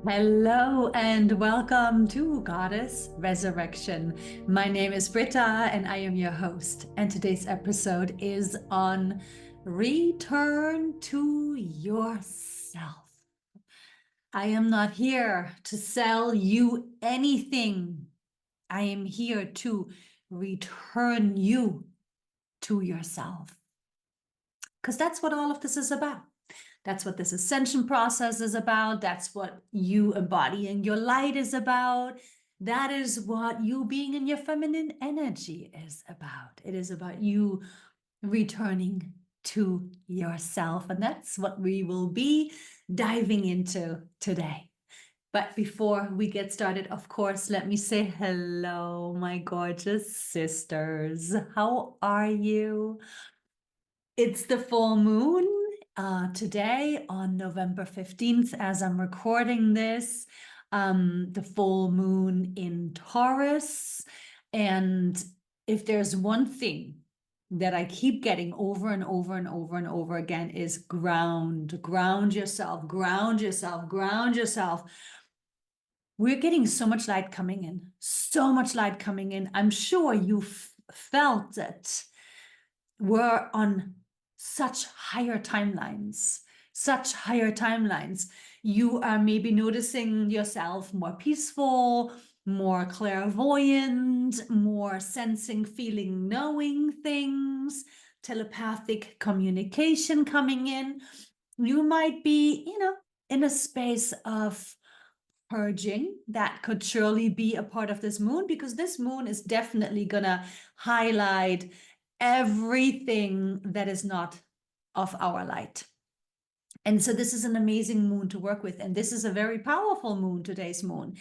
Hello and welcome to Goddess Resurrection. My name is Britta and I am your host. And today's episode is on return to yourself. I am not here to sell you anything. I am here to return you to yourself. Because that's what all of this is about. That's what this ascension process is about. That's what you embodying your light is about. That is what you being in your feminine energy is about. It is about you returning to yourself. And that's what we will be diving into today. But before we get started, of course, let me say hello, my gorgeous sisters. How are you? It's the full moon today on November 15th as I'm recording this, the full moon in Taurus. And if there's one thing that I keep getting over and over and over and over again is ground yourself, ground yourself, ground yourself. We're getting so much light coming in, so much light coming in. I'm sure you've felt it. We're on such higher timelines, such higher timelines. You are maybe noticing yourself more peaceful, more clairvoyant, more sensing, feeling, knowing things, telepathic communication coming in. You might be, in a space of purging. That could surely be a part of this moon, because this moon is definitely gonna highlight everything that is not of our light. And so this is an amazing moon to work with. And this is a very powerful moon, today's moon.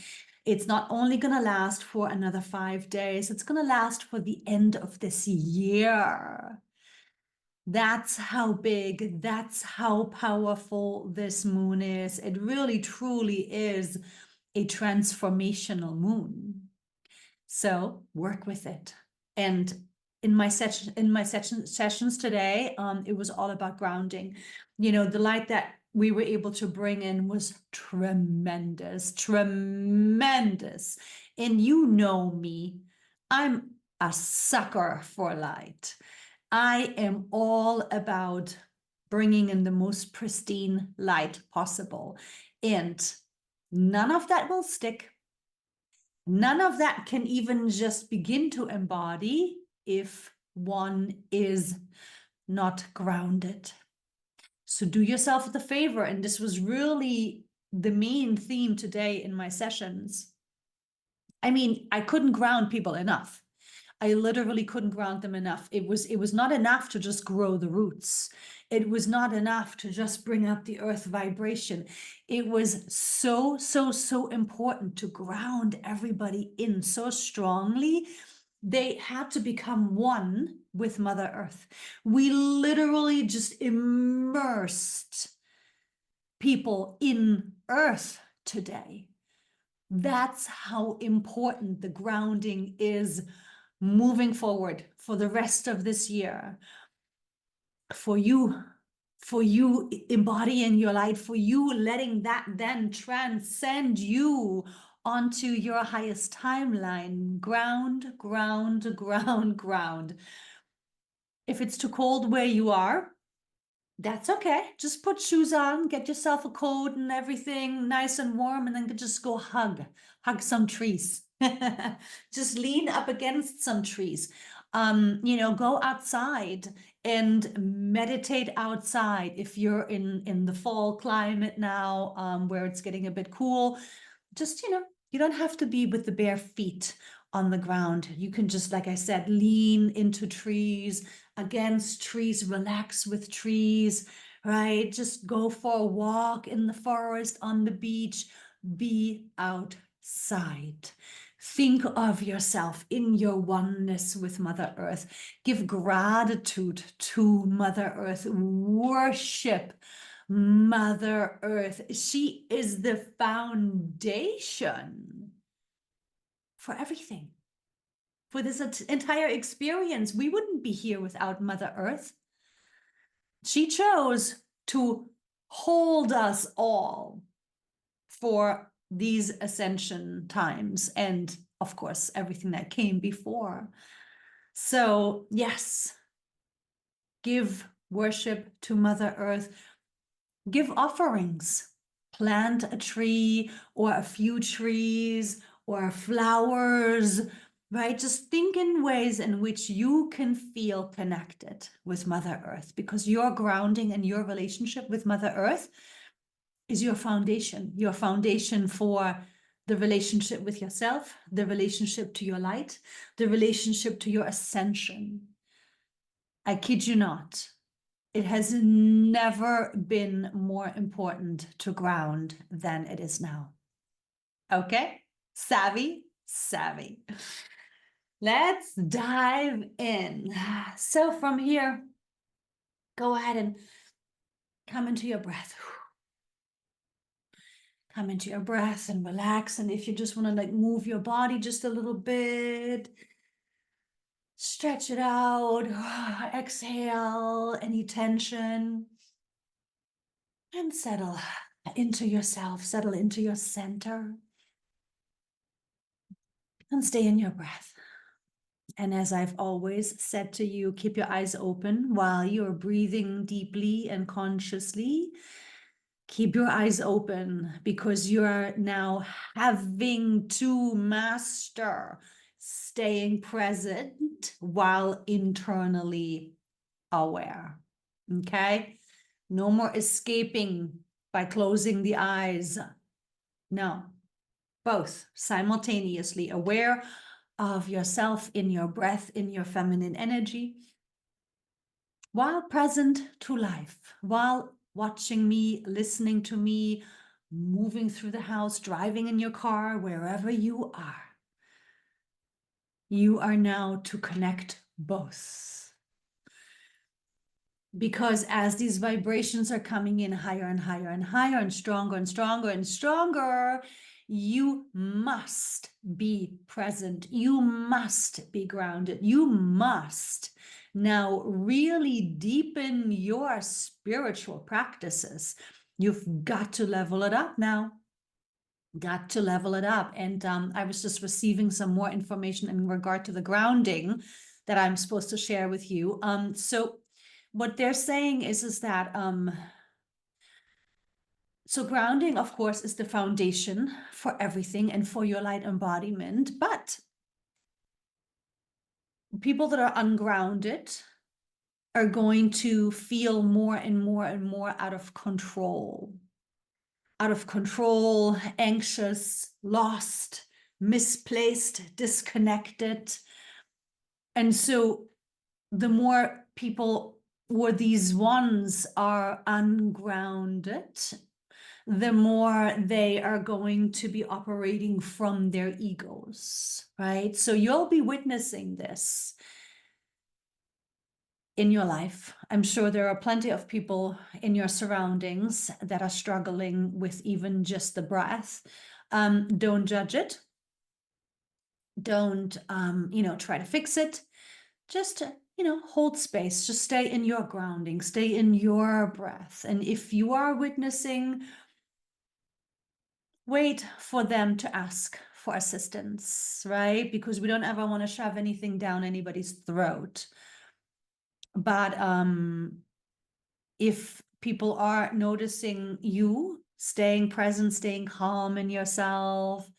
It's not only going to last for another 5 days, it's going to last for the end of this year. That's how big, that's how powerful this moon is. It really, truly is a transformational moon. So work with it. And in my sessions today, it was all about grounding. The light that we were able to bring in was tremendous, tremendous. And you know me, I'm a sucker for light. I am all about bringing in the most pristine light possible. And none of that will stick. None of that can even just begin to embody if one is not grounded. So do yourself the favor. And this was really the main theme today in my sessions. I mean, I couldn't ground people enough. I literally couldn't ground them enough. It was not enough to just grow the roots. It was not enough to just bring up the earth vibration. It was so, so, so important to ground everybody in so strongly. They had to become one with Mother Earth. We literally just immersed people in Earth today. That's how important the grounding is moving forward for the rest of this year, for you embodying your light, for you letting that then transcend you onto your highest timeline. Ground, ground, ground, ground. If it's too cold where you are, that's okay. Just put shoes on, get yourself a coat and everything nice and warm, and then just go hug some trees. Just lean up against some trees. Go outside and meditate outside. If you're in the fall climate now, where it's getting a bit cool, just, you don't have to be with the bare feet on the ground. You can just, like I said, lean into trees, against trees, relax with trees, right? Just go for a walk in the forest, on the beach, be outside. Think of yourself in your oneness with Mother Earth. Give gratitude to Mother Earth. Worship Mother Earth. She is the foundation for everything, for this entire experience. We wouldn't be here without Mother Earth. She chose to hold us all for these ascension times, and of course, everything that came before. So, yes, give worship to Mother Earth, give offerings, plant a tree or a few trees or flowers, right? Just think in ways in which you can feel connected with Mother Earth, because your grounding and your relationship with Mother Earth is your foundation for the relationship with yourself, the relationship to your light, the relationship to your ascension. I kid you not. It has never been more important to ground than it is now. Okay? Savvy? Savvy. Let's dive in. So from here, go ahead and come into your breath. Come into your breath and relax. And if you just want to like move your body just a little bit, stretch it out, exhale any tension, and settle into yourself, settle into your center, and stay in your breath. And as I've always said to you, keep your eyes open while you're breathing deeply and consciously. Keep your eyes open, because you're now having to master staying present while internally aware. Okay? No more escaping by closing the eyes. No, both simultaneously aware of yourself in your breath, in your feminine energy, while present to life, while watching me, listening to me, moving through the house, driving in your car, wherever you are. You are now to connect both. Because as these vibrations are coming in higher and higher and higher and stronger and stronger and stronger, you must be present. You must be grounded. You must now really deepen your spiritual practices. You've got to level it up now. Got to level it up. And I was just receiving some more information in regard to the grounding that I'm supposed to share with you. So what they're saying is that so grounding, of course, is the foundation for everything and for your light embodiment. But people that are ungrounded are going to feel more and more and more out of control, anxious, lost, misplaced, disconnected. And so the more people or these ones are ungrounded, the more they are going to be operating from their egos, right? So you'll be witnessing this in your life. I'm sure there are plenty of people in your surroundings that are struggling with even just the breath. Don't judge it. Don't, try to fix it. Just, hold space. Just stay in your grounding, stay in your breath. And if you are witnessing, wait for them to ask for assistance, right? Because we don't ever want to shove anything down anybody's throat. But if people are noticing you staying present, staying calm in yourself,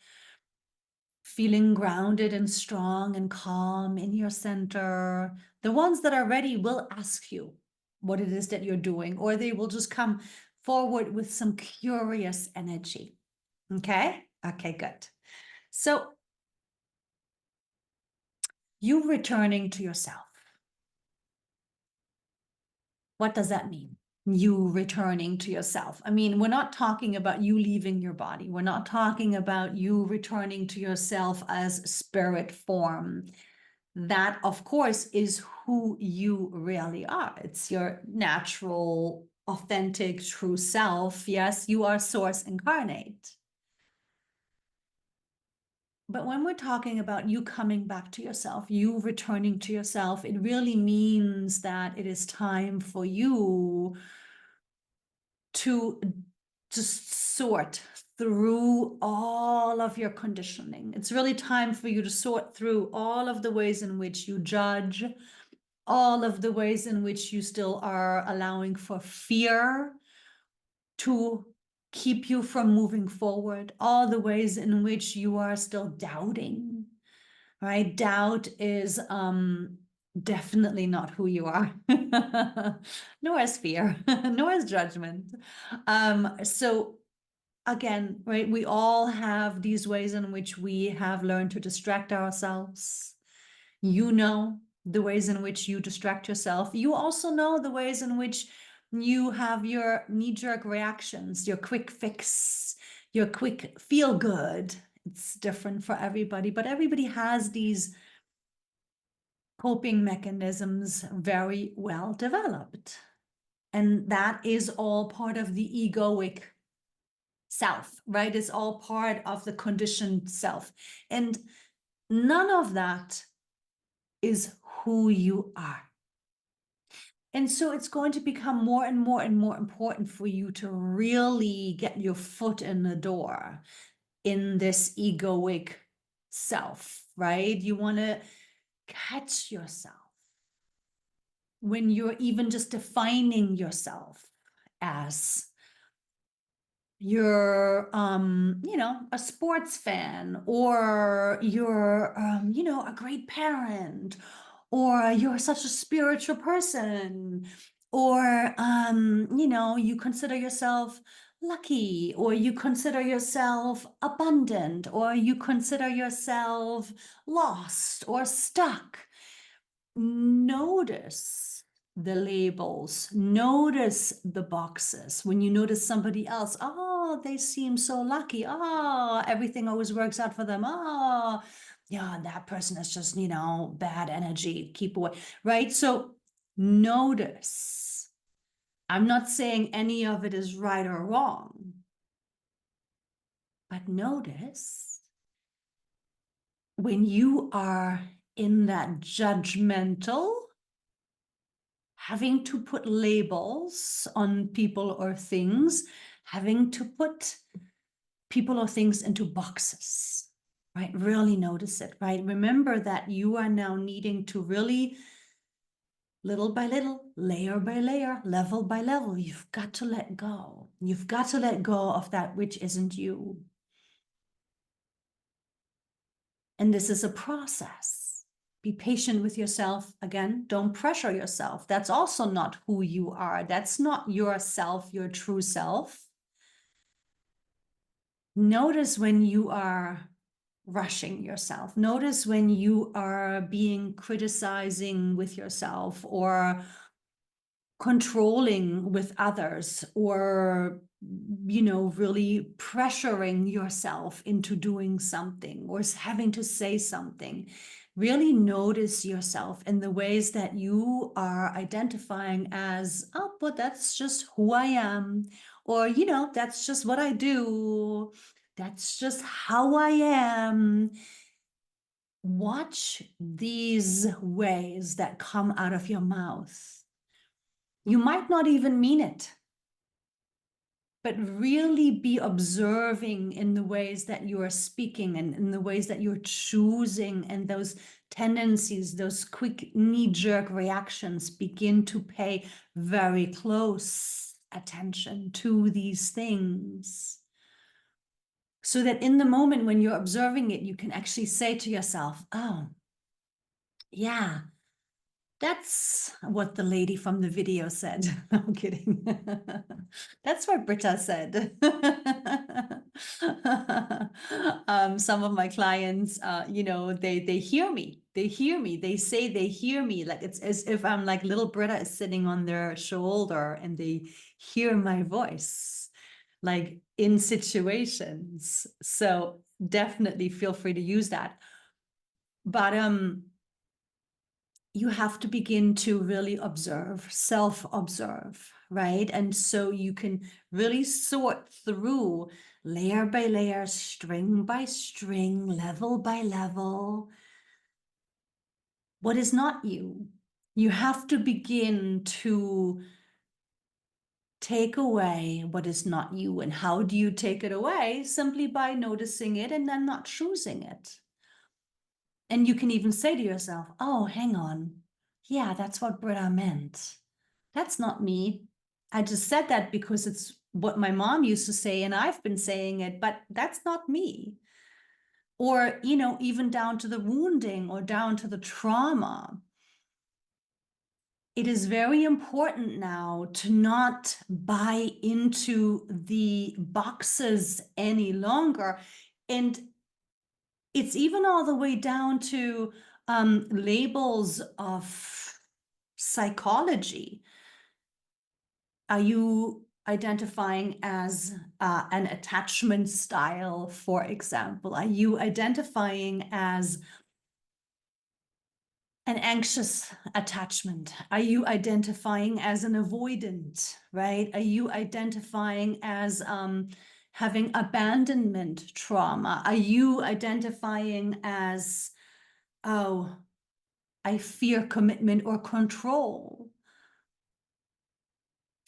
feeling grounded and strong and calm in your center, the ones that are ready will ask you what it is that you're doing, or they will just come forward with some curious energy. Okay? Okay, good. So you returning to yourself. What does that mean? You returning to yourself. I mean, we're not talking about you leaving your body. We're not talking about you returning to yourself as spirit form. That, of course, is who you really are. It's your natural, authentic, true self. Yes, you are source incarnate. But when we're talking about you coming back to yourself, you returning to yourself, it really means that it is time for you to just sort through all of your conditioning. It's really time for you to sort through all of the ways in which you judge, all of the ways in which you still are allowing for fear to keep you from moving forward, all the ways in which you are still doubting, right? Doubt is definitely not who you are, nor is fear, nor is judgment. So again, right, we all have these ways in which we have learned to distract ourselves. You know the ways in which you distract yourself. You also know the ways in which you have your knee-jerk reactions, your quick fix, your quick feel good. It's different for everybody, but everybody has these coping mechanisms very well developed. And that is all part of the egoic self, right? It's all part of the conditioned self. And none of that is who you are. And so it's going to become more and more and more important for you to really get your foot in the door in this egoic self, right? You want to catch yourself when you're even just defining yourself as you're a sports fan, or you're a great parent, or you're such a spiritual person, or you consider yourself lucky, or you consider yourself abundant, or you consider yourself lost or stuck. Notice the labels, notice the boxes. When you notice somebody else, oh, they seem so lucky. Oh, everything always works out for them. Oh, yeah, that person is just, bad energy. Keep away, right? So notice. I'm not saying any of it is right or wrong, but notice when you are in that judgmental, having to put labels on people or things, having to put people or things into boxes, right? Really notice it, right? Remember that you are now needing to really, little by little, layer by layer, level by level, you've got to let go. You've got to let go of that which isn't you. And this is a process. Be patient with yourself. Again, don't pressure yourself. That's also not who you are. That's not yourself, your true self. Notice when you are rushing yourself. Notice when you are being criticizing with yourself, or controlling with others, or really pressuring yourself into doing something or having to say something. Really notice yourself in the ways that you are identifying as, oh, but that's just who I am, or that's just what I do, that's just how I am. Watch these ways that come out of your mouth. You might not even mean it, but really be observing in the ways that you are speaking and in the ways that you're choosing, and those tendencies, those quick knee-jerk reactions. Begin to pay very close attention to these things, so that in the moment when you're observing it, you can actually say to yourself, oh, yeah, that's what the lady from the video said. I'm kidding. That's what Britta said. Some of my clients, they hear me. They hear me. They say they hear me. Like it's as if I'm like little Britta is sitting on their shoulder, and they hear my voice, like in situations. So definitely feel free to use that. But you have to begin to really observe, self-observe, right? And so you can really sort through layer by layer, string by string, level by level, what is not you. You have to begin to take away what is not you. And how do you take it away? Simply by noticing it and then not choosing it. And you can even say to yourself, oh, hang on. Yeah, that's what Britta meant. That's not me. I just said that because it's what my mom used to say and I've been saying it, but that's not me. Or, even down to the wounding or down to the trauma. It is very important now to not buy into the boxes any longer. And it's even all the way down to labels of psychology. Are you identifying as an attachment style, for example? Are you identifying as an anxious attachment? Are you identifying as an avoidant, right? Are you identifying as having abandonment trauma? Are you identifying as, oh, I fear commitment or control?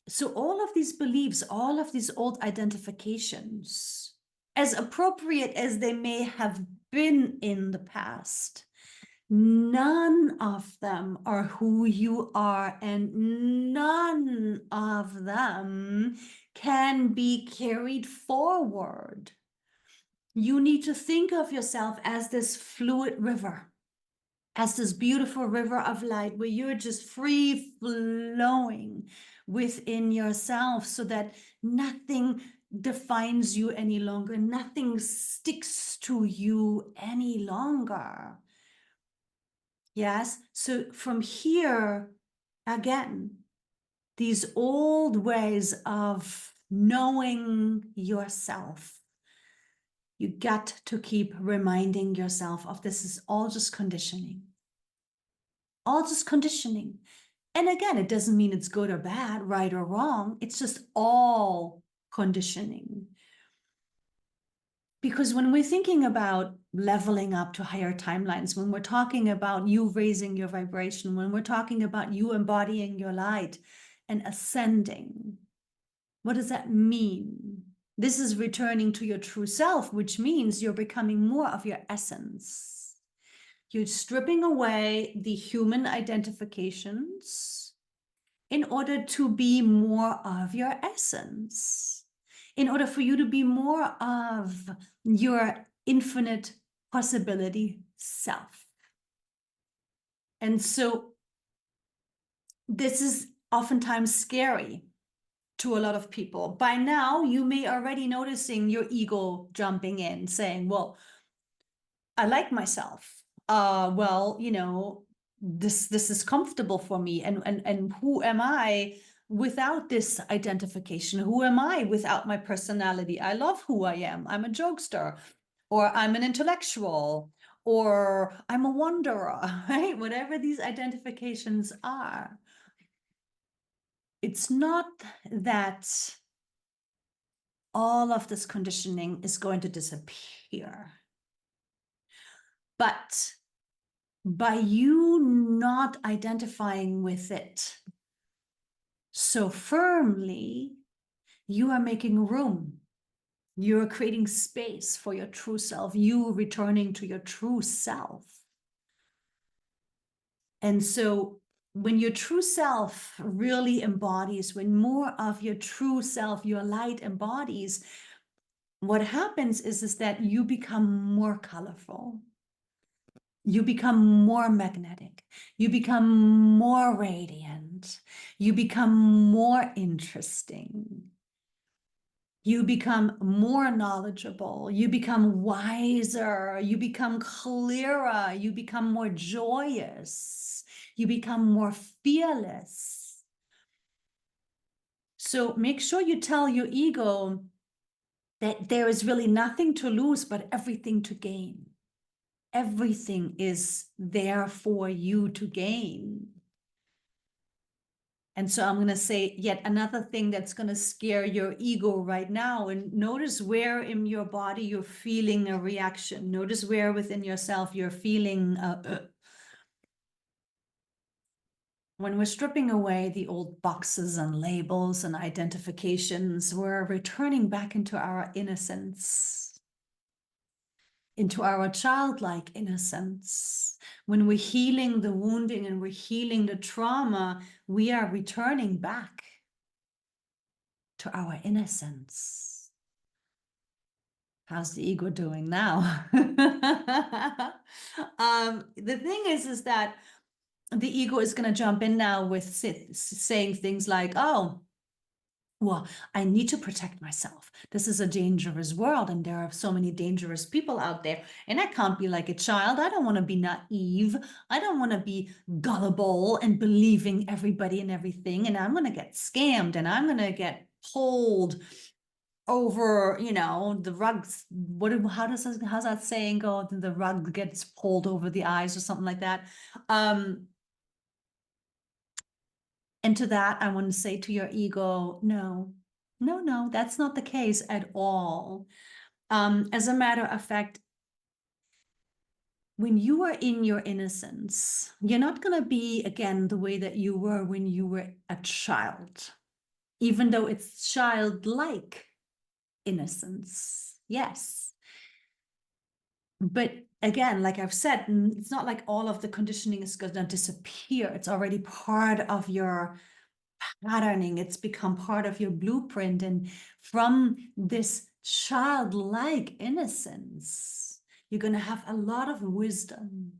So all of these beliefs, all of these old identifications, as appropriate as they may have been in the past, none of them are who you are, and none of them can be carried forward. You need to think of yourself as this fluid river, as this beautiful river of light where you're just free flowing within yourself so that nothing defines you any longer, nothing sticks to you any longer. Yes, so from here, again, these old ways of knowing yourself, you got to keep reminding yourself of this is all just conditioning. All just conditioning. And again, it doesn't mean it's good or bad, right or wrong. It's just all conditioning. Because when we're thinking about leveling up to higher timelines, when we're talking about you raising your vibration, when we're talking about you embodying your light and ascending, what does that mean? This is returning to your true self, which means you're becoming more of your essence. You're stripping away the human identifications in order to be more of your essence, in order for you to be more of your infinite possibility self. And so this is oftentimes scary to a lot of people. By now, you may already noticing your ego jumping in, saying, well, I like myself. Well, this is comfortable for me. And who am I without this identification? Who am I without my personality? I love who I am. I'm a jokester, or I'm an intellectual, or I'm a wanderer, right? Whatever these identifications are. It's not that all of this conditioning is going to disappear. But by you not identifying with it so firmly, you are making room. You are creating space for your true self, you returning to your true self. And so when your true self really embodies, when more of your true self, your light embodies, what happens is that you become more colorful. You become more magnetic. You become more radiant. You become more interesting. You become more knowledgeable. You become wiser. You become clearer. You become more joyous. You become more fearless. So make sure you tell your ego that there is really nothing to lose, but everything to gain. Everything is there for you to gain. And so I'm going to say yet another thing that's going to scare your ego right now. And notice where in your body you're feeling a reaction. Notice where within yourself you're feeling When we're stripping away the old boxes and labels and identifications, we're returning back into our innocence, into our childlike innocence. When we're healing the wounding and we're healing the trauma, we are returning back to our innocence. How's the ego doing now? The thing is that the ego is going to jump in now with saying things like, oh, well, I need to protect myself. This is a dangerous world, and there are so many dangerous people out there, and I can't be like a child. I don't want to be naive. I don't want to be gullible and believing everybody and everything, and I'm going to get scammed, and I'm going to get pulled over, the rugs. How's that saying go? The rug gets pulled over the eyes or something like that. And to that, I want to say to your ego, no, that's not the case at all. As a matter of fact, when you are in your innocence, you're not going to be, again, the way that you were when you were a child, even though it's childlike innocence. Yes. But again, like I've said, it's not like all of the conditioning is going to disappear. It's already part of your patterning. It's become part of your blueprint. And from this childlike innocence, you're going to have a lot of wisdom.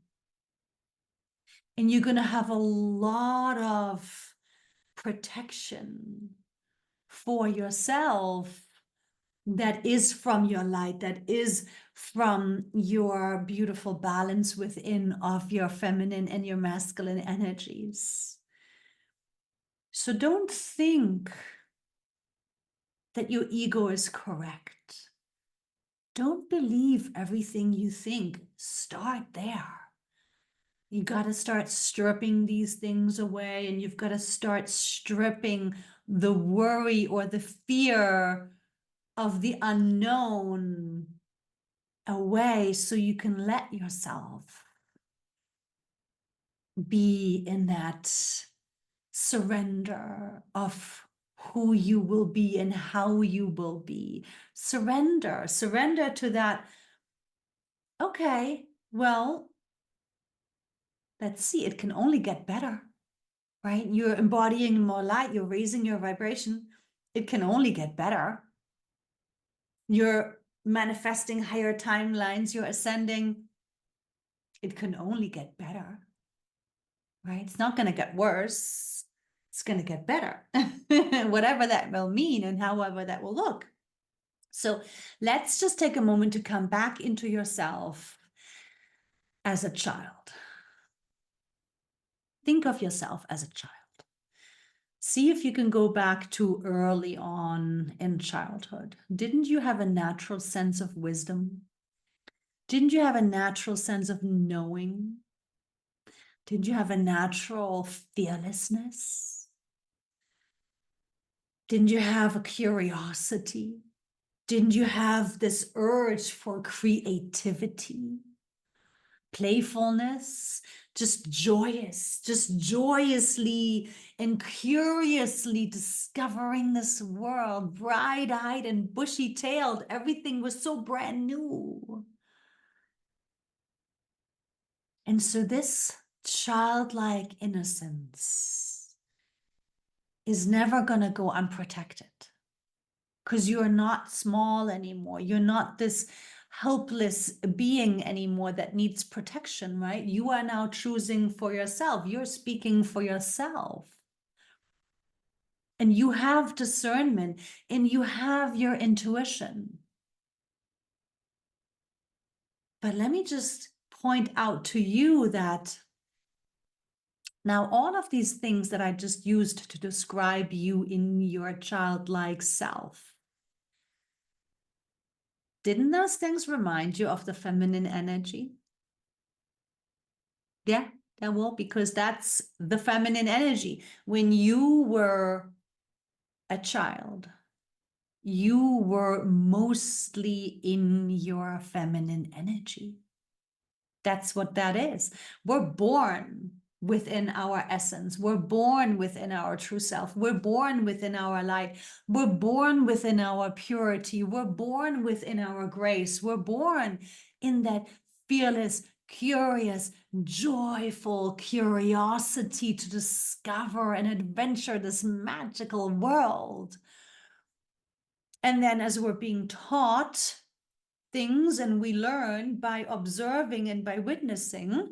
And you're going to have a lot of protection for yourself that is from your light, that is from your beautiful balance within of your feminine and your masculine energies. So don't think that your ego is correct. Don't believe everything you think. Start there. You got to start stripping these things away, and you've got to start stripping the worry or the fear of the unknown away so you can let yourself be in that surrender of who you will be and how you will be. Surrender to that. Okay, well, let's see, it can only get better, right? You're embodying more light, you're raising your vibration. It can only get better. You're manifesting higher timelines, you're ascending. It can only get better, right? It's not going to get worse. It's going to get better, whatever that will mean and however that will look. So let's just take a moment to come back into yourself as a child. Think of yourself as a child. See if you can go back to early on in childhood. Didn't you have a natural sense of wisdom? Didn't you have a natural sense of knowing? Didn't you have a natural fearlessness? Didn't you have a curiosity? Didn't you have this urge for creativity, playfulness, just joyously and curiously discovering this world, bright-eyed and bushy-tailed? Everything was so brand new. And so this childlike innocence is never going to go unprotected, because you're not small anymore. You're not this helpless being anymore that needs protection, right? You are now choosing for yourself. You're speaking for yourself. And you have discernment and you have your intuition. But let me just point out to you that now all of these things that I just used to describe you in your childlike self, didn't those things remind you of the feminine energy? Yeah, that will, because that's the feminine energy. When you were a child, you were mostly in your feminine energy. That's what that is. We're born within our essence. We're born within our true self. We're born within our light. We're born within our purity. We're born within our grace. We're born in that fearless, curious, joyful curiosity to discover and adventure this magical world. And then as we're being taught things and we learn by observing and by witnessing,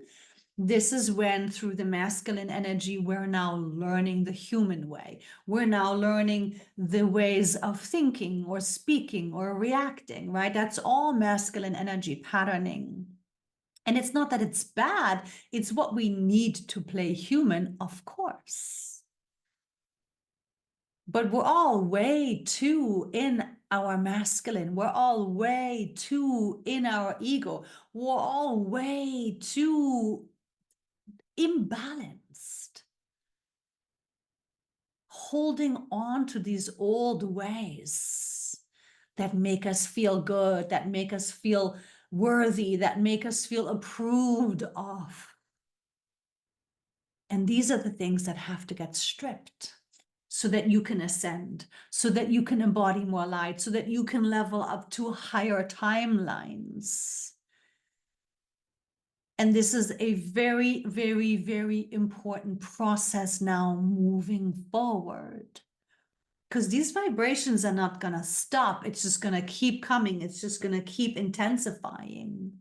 this is when, through the masculine energy, we're now learning the human way. We're now learning the ways of thinking or speaking or reacting, right? That's all masculine energy patterning. And it's not that it's bad, it's what we need to play human, of course. But we're all way too in our masculine. We're all way too in our ego. We're all way too imbalanced, holding on to these old ways that make us feel good, that make us feel worthy, that make us feel approved of. And these are the things that have to get stripped so that you can ascend, so that you can embody more light, so that you can level up to higher timelines. And this is a very, very, very important process now moving forward. Because these vibrations are not going to stop. It's just going to keep coming. It's just going to keep intensifying.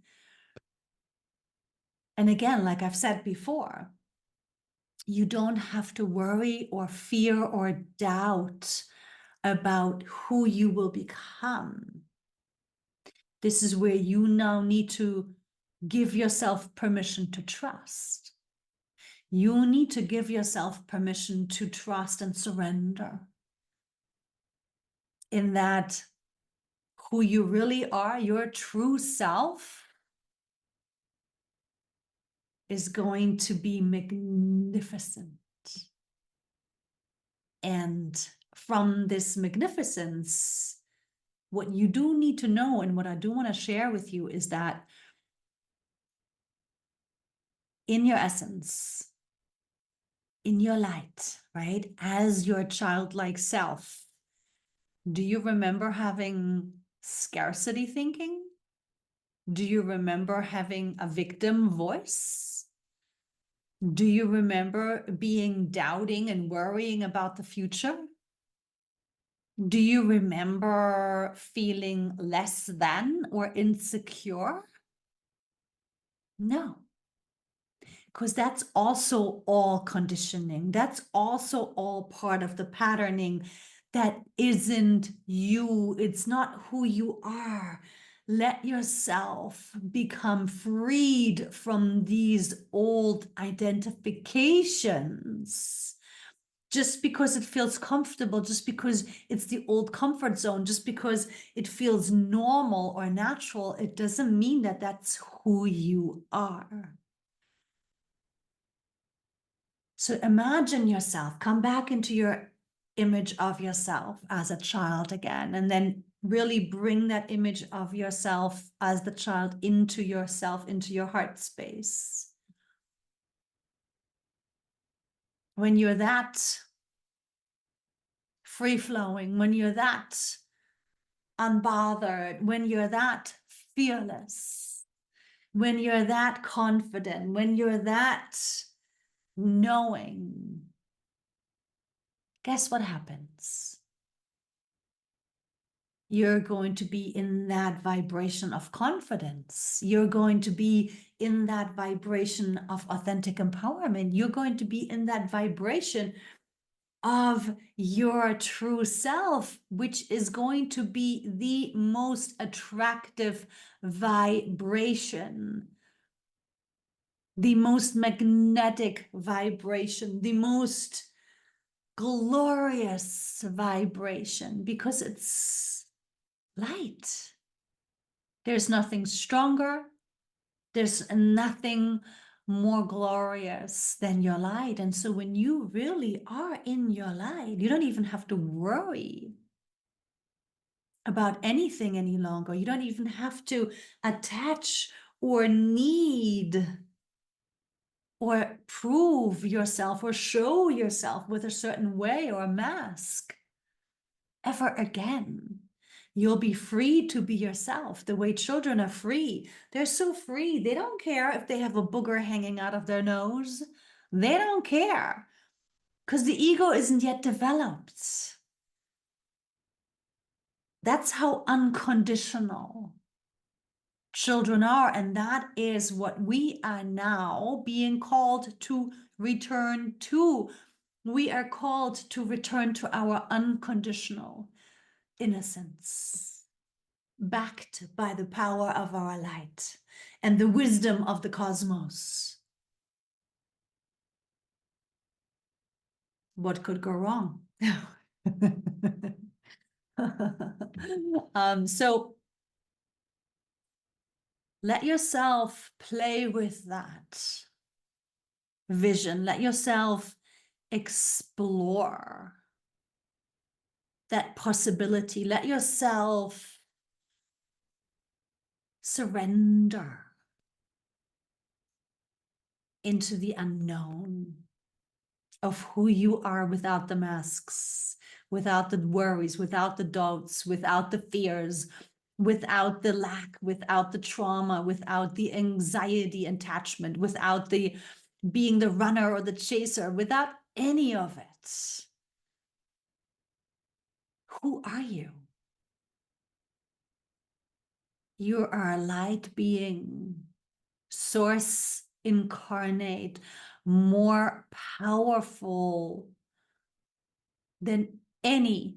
And again, like I've said before, you don't have to worry or fear or doubt about who you will become. This is where you now need to give yourself permission to trust. You need to give yourself permission to trust and surrender in that who you really are, your true self, is going to be magnificent. And from this magnificence, what you do need to know and what I do want to share with you is that in your essence, in your light, right, as your childlike self, do you remember having scarcity thinking? Do you remember having a victim voice? Do you remember being doubting and worrying about the future? Do you remember feeling less than or insecure? No. Because that's also all conditioning. That's also all part of the patterning that isn't you. It's not who you are. Let yourself become freed from these old identifications. Just because it feels comfortable, just because it's the old comfort zone, just because it feels normal or natural, it doesn't mean that that's who you are. So imagine yourself, come back into your image of yourself as a child again, and then really bring that image of yourself as the child into yourself, into your heart space. When you're that free-flowing, when you're that unbothered, when you're that fearless, when you're that confident, when you're that knowing, guess what happens? You're going to be in that vibration of confidence. You're going to be in that vibration of authentic empowerment. You're going to be in that vibration of your true self, which is going to be the most attractive vibration, the most magnetic vibration, the most glorious vibration, because it's light. There's nothing stronger. There's nothing more glorious than your light. And so when you really are in your light, you don't even have to worry about anything any longer. You don't even have to attach or need or prove yourself or show yourself with a certain way or a mask ever again. You'll be free to be yourself the way children are free. They're so free. They don't care if they have a booger hanging out of their nose. They don't care because the ego isn't yet developed. That's how unconditional children are. And that is what we are now being called to return to. We are called to return to our unconditional innocence, backed by the power of our light and the wisdom of the cosmos. What could go wrong? So let yourself play with that vision. Let yourself explore that possibility. Let yourself surrender into the unknown of who you are without the masks, without the worries, without the doubts, without the fears, without the lack, without the trauma, without the anxiety attachment, without the being the runner or the chaser, without any of it. Who are you? You are a light being, source incarnate, more powerful than any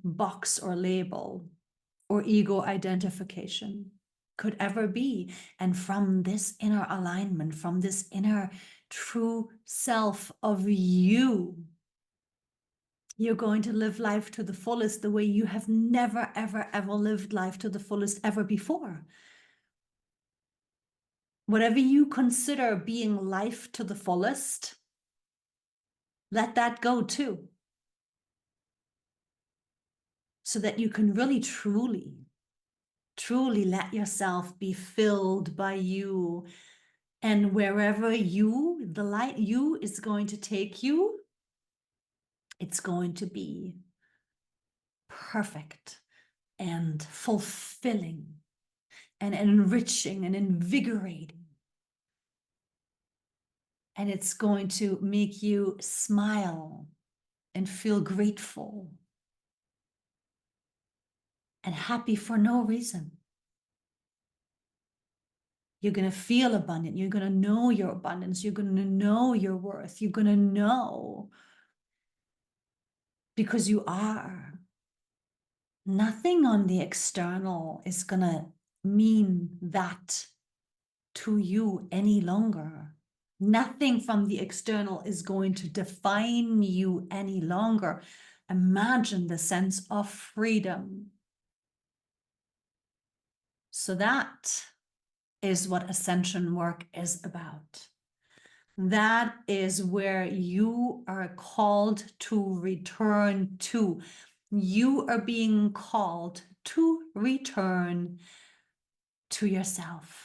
box or label or ego identification could ever be. And from this inner alignment, from this inner true self of you, you're going to live life to the fullest the way you have never, ever, ever lived life to the fullest ever before. Whatever you consider being life to the fullest, let that go too. So that you can really, truly let yourself be filled by you. And wherever you, the light you is going to take you, it's going to be perfect and fulfilling and enriching and invigorating. And it's going to make you smile and feel grateful and happy for no reason. You're going to feel abundant. You're going to know your abundance. You're going to know your worth. You're going to know because you are. Nothing on the external is going to mean that to you any longer. Nothing from the external is going to define you any longer. Imagine the sense of freedom. So that is what ascension work is about. That is where you are called to return to. You are being called to return to yourself.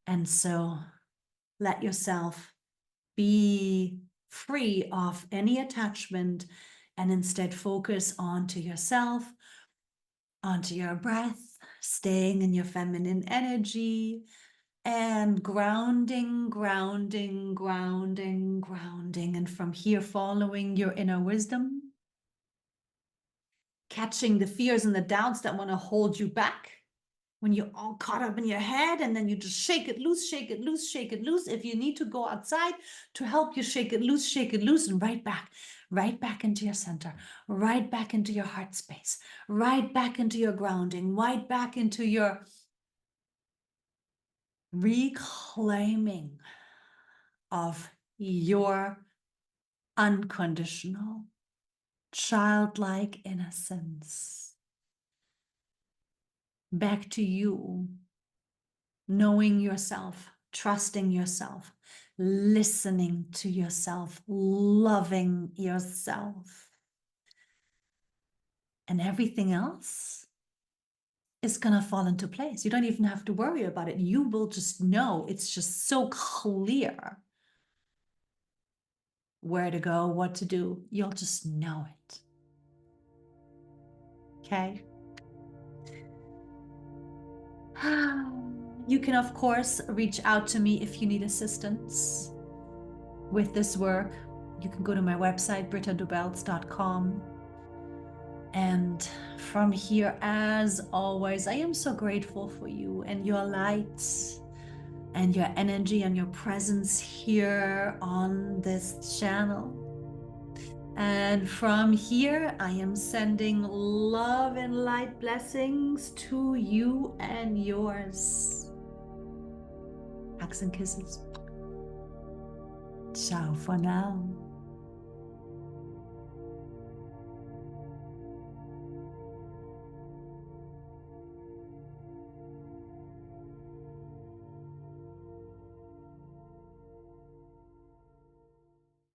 And so let yourself be free of any attachment and instead focus onto yourself, onto your breath, staying in your feminine energy, and grounding, grounding, grounding, grounding. And from here, following your inner wisdom, catching the fears and the doubts that want to hold you back when you're all caught up in your head, and then you just shake it loose, shake it loose, shake it loose. If you need to go outside to help you shake it loose, and right back into your center, right back into your heart space, right back into your grounding, right back into your reclaiming of your unconditional, childlike innocence. Back to you, knowing yourself, trusting yourself, listening to yourself, loving yourself. And everything else is going to fall into place. You don't even have to worry about it. You will just know. It's just so clear where to go, what to do. You'll just know it. Okay? You can, of course, reach out to me if you need assistance with this work. You can go to my website, brittadubelts.com. And from here, as always, I am so grateful for you and your light and your energy and your presence here on this channel. And from here, I am sending love and light blessings to you and yours. Hugs and kisses. Ciao for now.